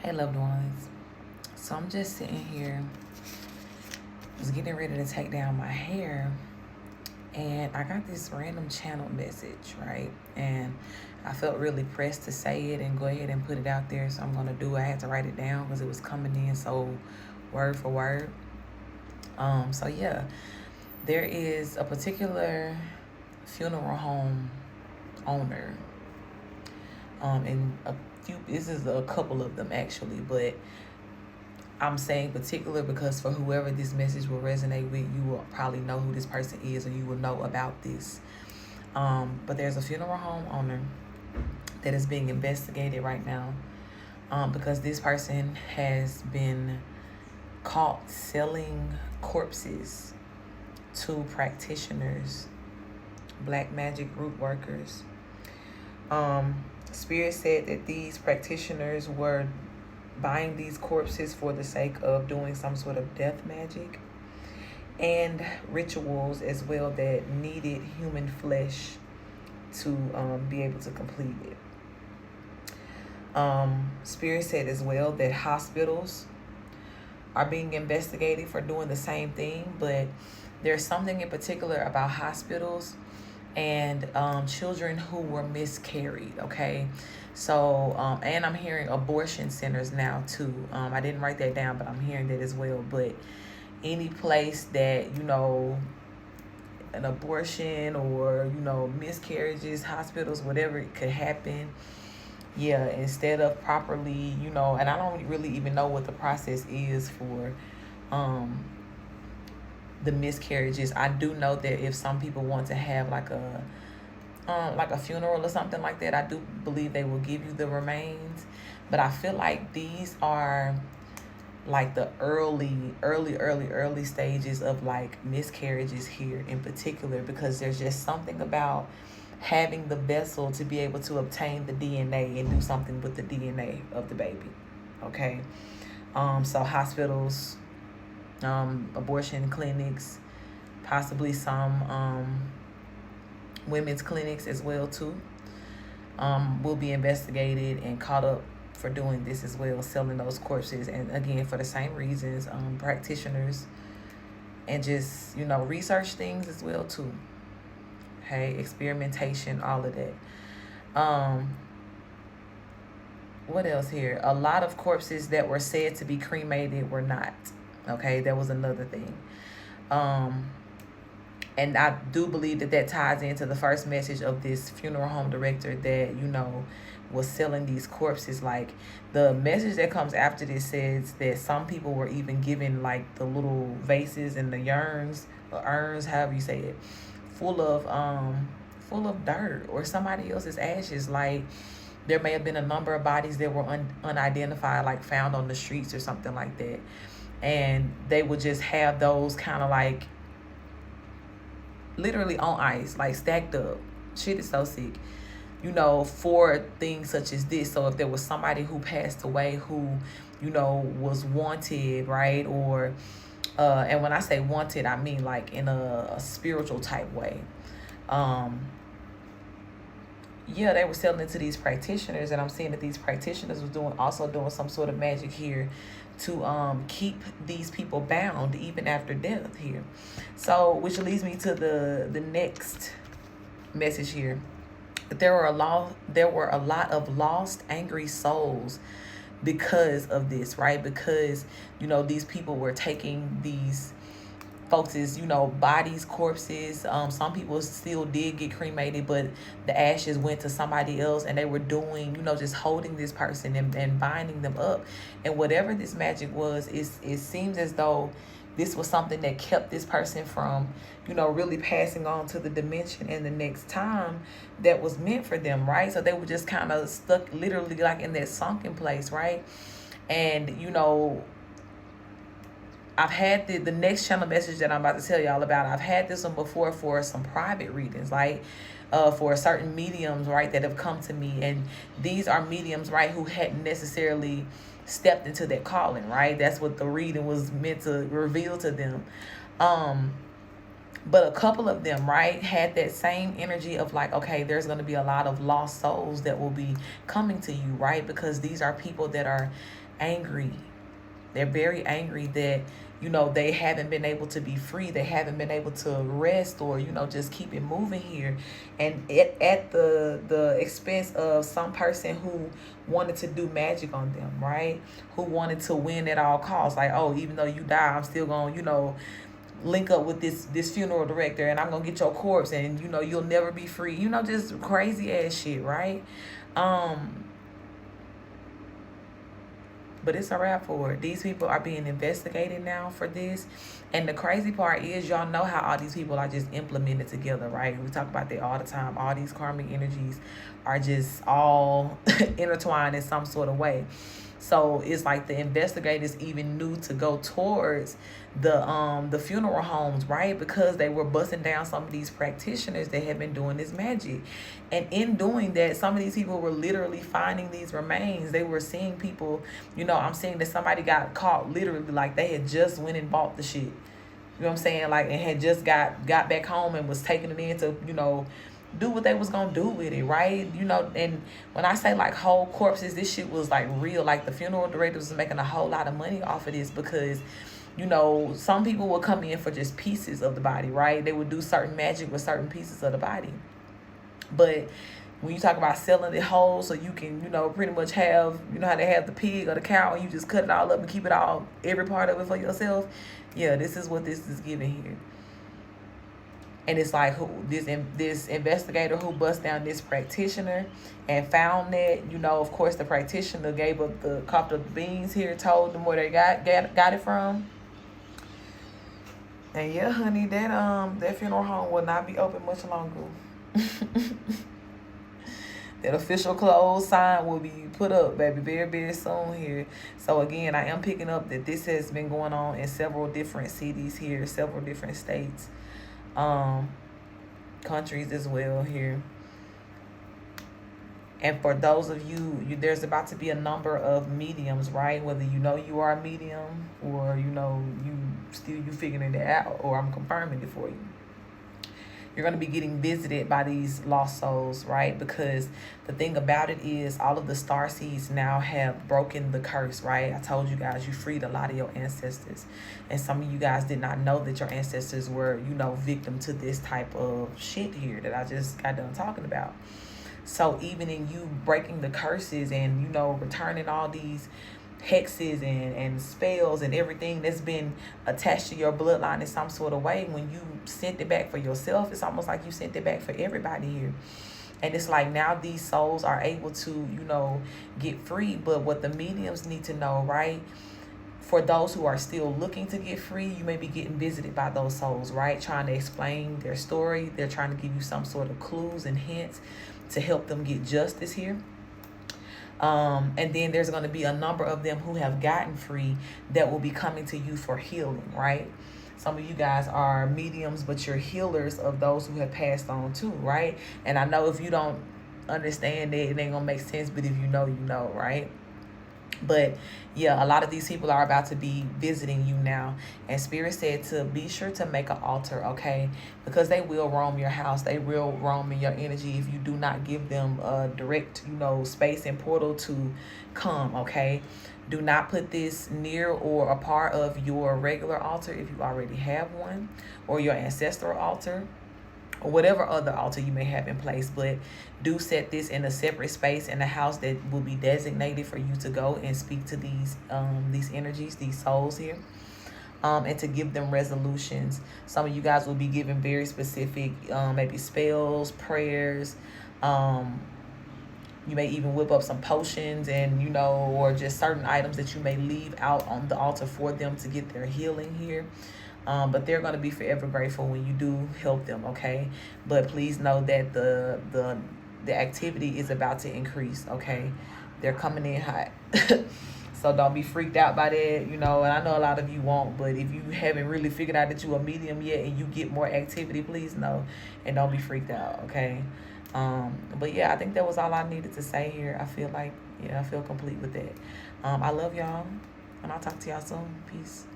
Hey, loved ones. So I'm just sitting here, was getting ready to take down my hair, and I got this random channel message, right? And I felt really pressed to say it and go ahead and put it out there, so I'm gonna do it. I had to write it down because it was coming in so word for word. So yeah, there is a particular funeral home owner, and this is a couple of them actually, but I'm saying particular because for whoever this message will resonate with, you will probably know who this person is, or you will know about this. But there's a funeral home owner that is being investigated right now, because this person has been caught selling corpses to practitioners, black magic root workers. Spirit said that these practitioners were buying these corpses for the sake of doing some sort of death magic and rituals as well that needed human flesh to be able to complete it. Spirit said as well that hospitals are being investigated for doing the same thing, but there's something in particular about hospitals and children who were miscarried, okay? So, and I'm hearing abortion centers now too. I didn't write that down, but I'm hearing that as well. But any place that, an abortion or, miscarriages, hospitals, whatever it could happen, yeah, instead of properly, and I don't really even know what the process is for the miscarriages. I do know that if some people want to have like a funeral or something like that, I do believe they will give you the remains. But I feel like these are like the early stages of like miscarriages here in particular, because there's just something about having the vessel to be able to obtain the DNA and do something with the DNA of the baby. Okay. So hospitals, abortion clinics, possibly some women's clinics as well too, will be investigated and caught up for doing this as well, selling those corpses, and again for the same reasons, practitioners, and just research things as well too. Hey, experimentation, all of that. What else here? A lot of corpses that were said to be cremated were not. Okay, that was another thing. And I do believe that ties into the first message of this funeral home director that, was selling these corpses. Like, the message that comes after this says that some people were even given like the little vases and the urns, or urns, however you say it, full of dirt or somebody else's ashes. Like, there may have been a number of bodies that were unidentified, like found on the streets or something like that. And they would just have those kind of like literally on ice, like stacked up. Shit is so sick. For things such as this. So if there was somebody who passed away who, was wanted, right? Or, and when I say wanted, I mean like in a spiritual type way. Yeah, they were selling it to these practitioners, and I'm seeing that these practitioners was also doing some sort of magic here to keep these people bound even after death here. So, which leads me to the next message here. There were a lot of lost, angry souls because of this, right? Because these people were taking these folks' bodies, corpses. Some people still did get cremated, but the ashes went to somebody else, and they were doing, just holding this person and binding them up. And whatever this magic was, it seems as though this was something that kept this person from, really passing on to the dimension and the next time that was meant for them, right? So they were just kind of stuck literally like in that sunken place, right? And, I've had the next channel message that I'm about to tell y'all about. I've had this one before for some private readings, like for certain mediums, right, that have come to me. And these are mediums, right, who hadn't necessarily stepped into that calling, right? That's what the reading was meant to reveal to them. But a couple of them, right, had that same energy of like, okay, there's going to be a lot of lost souls that will be coming to you, right? Because these are people that are angry. They're very angry that, you know, they haven't been able to be free. They haven't been able to rest or, you know, just keep it moving here. And at the expense of some person who wanted to do magic on them, right? Who wanted to win at all costs. Like, oh, even though you die, I'm still going to, you know, link up with this funeral director and I'm gonna get your corpse and, you know, you'll never be free. You know, just crazy ass shit, right? But it's a wrap for it. These people are being investigated now for this. And the crazy part is, y'all know how all these people are just implemented together, right? We talk about that all the time. All these karmic energies are just all intertwined in some sort of way. So it's like the investigators even knew to go towards the funeral homes, right? Because they were busting down some of these practitioners that had been doing this magic. And in doing that, some of these people were literally finding these remains. They were seeing people, you know, I'm seeing that somebody got caught literally like they had just went and bought the shit. You know what I'm saying? Like, and had just got back home and was taking it in to, you know, do what they was gonna do with it, right? You know, and when I say like whole corpses, this shit was like real. Like the funeral directors was making a whole lot of money off of this because, you know, some people would come in for just pieces of the body, right? They would do certain magic with certain pieces of the body. But when you talk about selling it whole, so you can, you know, pretty much have, you know how they have the pig or the cow and you just cut it all up and keep it all, every part of it for yourself. Yeah, this is what this is giving here. And it's like this investigator who bust down this practitioner and found that, you know, of course, the practitioner gave up the cup of the beans here, told them where they got it from. And yeah, honey, that funeral home will not be open much longer. That official close sign will be put up, baby, very, very soon here. So again, I am picking up that this has been going on in several different cities here, several different states. Countries as well here. And for those of you, there's about to be a number of mediums, right? Whether you know you are a medium or, you know, you figuring it out, or I'm confirming it for you. You're going to be getting visited by these lost souls, right? Because the thing about it is all of the star seeds now have broken the curse, right? I told you guys you freed a lot of your ancestors. And some of you guys did not know that your ancestors were, you know, victim to this type of shit here that I just got done talking about. So even in you breaking the curses and, you know, returning all these hexes and spells and everything that's been attached to your bloodline in some sort of way, when you sent it back for yourself, it's almost like you sent it back for everybody here. And it's like now these souls are able to, you know, get free. But what the mediums need to know, right? For those who are still looking to get free, you may be getting visited by those souls, right? Trying to explain their story. They're trying to give you some sort of clues and hints to help them get justice here. And then there's going to be a number of them who have gotten free that will be coming to you for healing, right? Some of you guys are mediums, but you're healers of those who have passed on too, right? And I know if you don't understand it, it ain't going to make sense, but if you know, you know, right? But yeah, a lot of these people are about to be visiting you now. And Spirit said to be sure to make an altar, okay? Because they will roam your house. They will roam in your energy if you do not give them a direct, you know, space and portal to come, okay? Do not put this near or a part of your regular altar if you already have one, or your ancestral altar, or whatever other altar you may have in place. But do set this in a separate space in the house that will be designated for you to go and speak to these energies, these souls here, and to give them resolutions. Some of you guys will be given very specific maybe spells, prayers. You may even whip up some potions and, you know, or just certain items that you may leave out on the altar for them to get their healing here. But they're going to be forever grateful when you do help them, okay? But please know that the activity is about to increase, okay? They're coming in hot. So don't be freaked out by that, you know. And I know a lot of you won't, but if you haven't really figured out that you're a medium yet and you get more activity, please know and don't be freaked out, okay? But yeah, I think that was all I needed to say here. I feel like, yeah, I feel complete with that. I love y'all, and I'll talk to y'all soon. Peace.